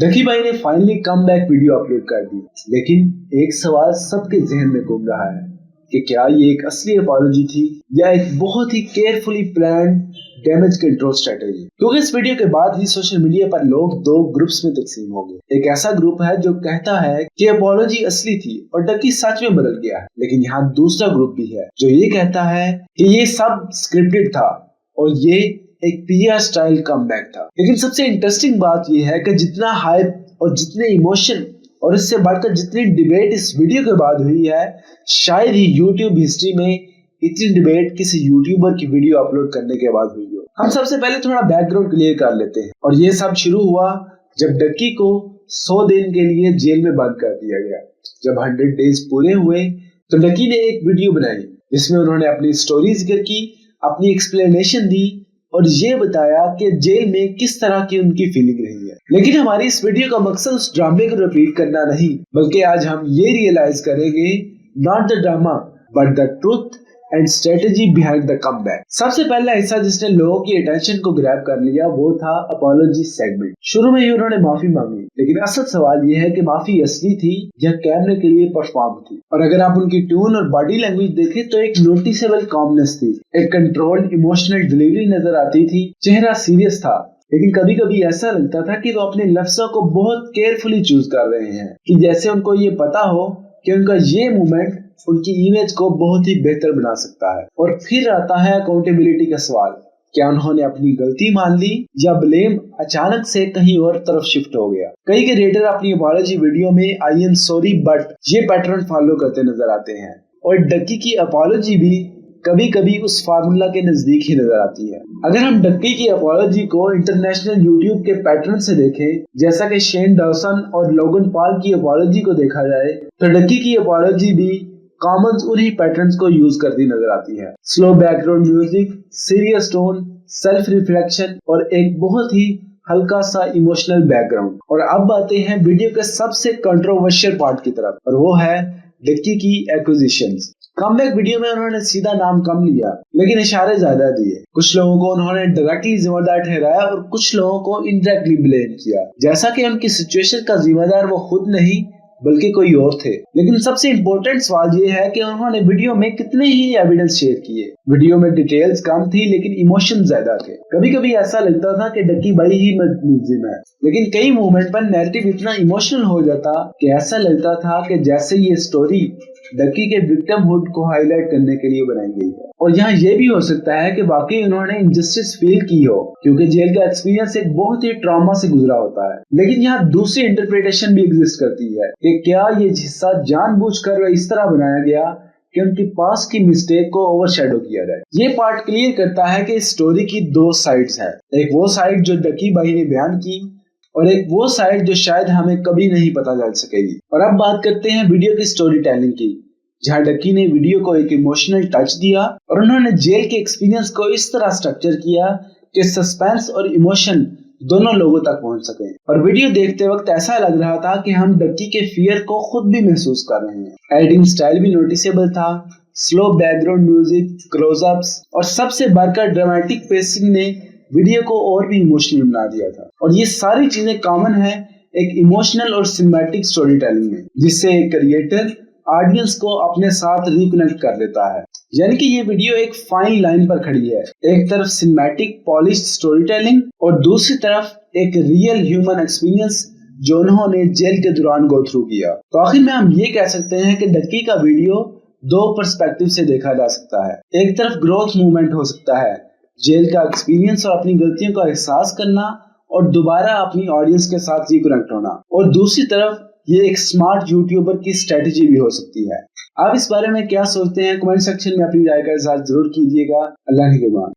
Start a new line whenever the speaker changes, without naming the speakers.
डकी भाई ने finally come back video upload कर दी, लेकिन एक सवाल सबके जहन में घूम रहा है कि क्या ये एक असली अपॉलॉजी थी या एक बहुत ही carefully plan damage control strategy. क्योंकि इस वीडियो के बाद ही सोशल मीडिया पर लोग दो ग्रुप्स में तकसीम हो गए। एक ऐसा ग्रुप है जो कहता है कि अपॉलॉजी असली थी और डकी सच में बदल गया है, लेकिन यहाँ दूसरा ग्रुप भी है जो ये कहता है कि ये सब स्क्रिप्टेड था और ये एक पीआर स्टाइल कमबैक था। लेकिन सबसे इंटरेस्टिंग बात यह है कि जितना हाइप और जितने इमोशन और इससे बढ़कर जितनी डिबेट इस वीडियो के बाद हुई है, शायद ही यूट्यूब हिस्ट्री में इतनी डिबेट किसी यूट्यूबर की वीडियो अपलोड करने के बाद हुई हो। हम सबसे पहले थोड़ा बैकग्राउंड क्लियर कर लेते हैं। और ये सब शुरू हुआ जब डक्की को 100 दिन के लिए जेल में बंद कर दिया गया। जब 100 डेज पूरे हुए तो डक्की ने एक वीडियो बनाई जिसमें उन्होंने अपनी स्टोरी जिक्र की, अपनी एक्सप्लेनेशन दी और ये बताया कि जेल में किस तरह की उनकी फीलिंग रही है। लेकिन हमारी इस वीडियो का मकसद उस ड्रामे को रिपीट करना नहीं, बल्कि आज हम ये रियलाइज करेंगे not the drama but the truth and strategy behind the comeback. सबसे पहला हिस्सा जिसने लोगों की अटेंशन को ग्रैब कर लिया वो था अपॉलॉजी सेगमेंट। शुरू में ही उन्होंने माफी मांगी, लेकिन असल सवाल ये है कि माफी असली थी या कैमरे के लिए परफॉर्म थी। और अगर आप उनकी ट्यून और बॉडी लैंग्वेज देखें तो एक नोटिसेबल कॉमनेस थी, एक कंट्रोल्ड इमोशनल डिलीवरी नजर आती थी। चेहरा सीरियस था, लेकिन कभी कभी ऐसा लगता था कि वो अपने लफ्जों को बहुत केयरफुली चूज कर रहे हैं, कि जैसे उनको ये पता हो कि उनका ये मूवमेंट उनकी इमेज को बहुत ही बेहतर बना सकता है। और फिर आता है अकाउंटेबिलिटी का सवाल। क्या उन्होंने अपनी गलती मान ली या ब्लेम अचानक से कहीं और तरफ शिफ्ट हो गया? कई क्रिएटर अपनी अपॉलॉजी वीडियो में आई एम सॉरी बट ये पैटर्न फॉलो करते नजर आते हैं, और डक्की की अपॉलॉजी भी कभी कभी उस फार्मूला के नजदीक ही नजर आती है। अगर हम डक्की की अपॉलॉजी को इंटरनेशनल यूट्यूब के पैटर्न से देखें, जैसा कि शेन डॉसन और लोगन पॉल की अपॉलॉजी को देखा जाए, तो डक्की की अपॉलॉजी भी कॉमन उन्हीं पैटर्न्स को यूज करती नजर आती है। Slow background music, serious tone, self reflection और एक बहुत ही हल्का सा इमोशनल बैकग्राउंड। और अब आते हैं वीडियो के सबसे कंट्रोवर्शियल पार्ट की तरफ, और वो है डक्की की एक्विजिशंस। कमबैक वीडियो में उन्होंने सीधा नाम कम लिया, लेकिन इशारे ज्यादा दिए। कुछ लोगों को उन्होंने डायरेक्टली जिम्मेदार ठहराया और कुछ लोगों को इनडायरेक्टली ब्लेम किया, जैसा कि उनकी सिचुएशन का जिम्मेदार वो खुद नहीं बल्कि कोई और थे। लेकिन सबसे इम्पोर्टेंट सवाल ये है कि उन्होंने वीडियो में कितने ही एविडेंस शेयर किए। वीडियो में डिटेल्स कम थी लेकिन इमोशन ज्यादा थे। कभी कभी ऐसा लगता था कि डक्की भाई ही मुलजिम है, लेकिन कई मोमेंट पर नैरेटिव इतना इमोशनल हो जाता कि ऐसा लगता था कि जैसे ये स्टोरी डक्की के विक्टिमहुड को हाईलाइट करने के लिए बनाई गई है। और यहाँ ये भी हो सकता है कि वाकई उन्होंने इंजस्टिस फील की हो, क्योंकि जेल का एक्सपीरियंस एक बहुत ही ट्रॉमा से गुजरा होता है। लेकिन यहाँ दूसरी इंटरप्रिटेशन भी एग्जिस्ट करती है कि क्या ये हिस्सा जानबूझकर इस तरह बनाया गया कि उनके पास की मिस्टेक को ओवरशैडो किया जाए। ये पार्ट क्लियर करता है कि इस स्टोरी की दो साइड्स हैं, एक वो साइड जो डक्की भाई ने बयान की और एक वो साइड जो शायद हमें कभी नहीं पता चल सकेगी। और अब बात करते हैं वीडियो की स्टोरी टेलिंग की, जहां डक्की ने वीडियो को एक इमोशनल टच दिया और उन्होंने जेल के एक्सपीरियंस को इस तरह स्ट्रक्चर किया कि सस्पेंस और इमोशन दोनों लोगों तक पहुंच सके। और वीडियो देखते वक्त ऐसा लग रहा था कि हम डक्की के फियर को खुद भी महसूस कर रहे हैं। एडिटिंग स्टाइल भी नोटिसेबल था, स्लो बैकग्राउंड म्यूजिक, क्लोजअप्स और सबसे बढ़कर ड्रामेटिक पेसिंग ने वीडियो को और भी इमोशनल बना दिया था। और ये सारी चीजें कॉमन है एक इमोशनल और सिनेमैटिक स्टोरी टेलिंग में, जिससे एक क्रिएटर ऑडियंस को अपने साथ रिकनेक्ट कर लेता है। यानी कि ये वीडियो एक फाइन लाइन पर खड़ी है, एक तरफ सिनेमैटिक पॉलिश्ड स्टोरी टेलिंग और दूसरी तरफ एक रियल ह्यूमन एक्सपीरियंस जो उन्होंने जेल के दौरान गो थ्रू किया। तो आखिर में हम ये कह सकते हैं कि डक्की का वीडियो दो पर्सपेक्टिव से देखा जा सकता है। एक तरफ ग्रोथ मूवमेंट हो सकता है, जेल का एक्सपीरियंस और अपनी गलतियों का एहसास करना और दोबारा अपनी ऑडियंस के साथ रिकनेक्ट होना, और दूसरी तरफ ये एक स्मार्ट यूट्यूबर की स्ट्रेटेजी भी हो सकती है। आप इस बारे में क्या सोचते हैं? कमेंट सेक्शन में अपनी राय का इज़हार जरूर कीजिएगा। अल्लाह के बाद।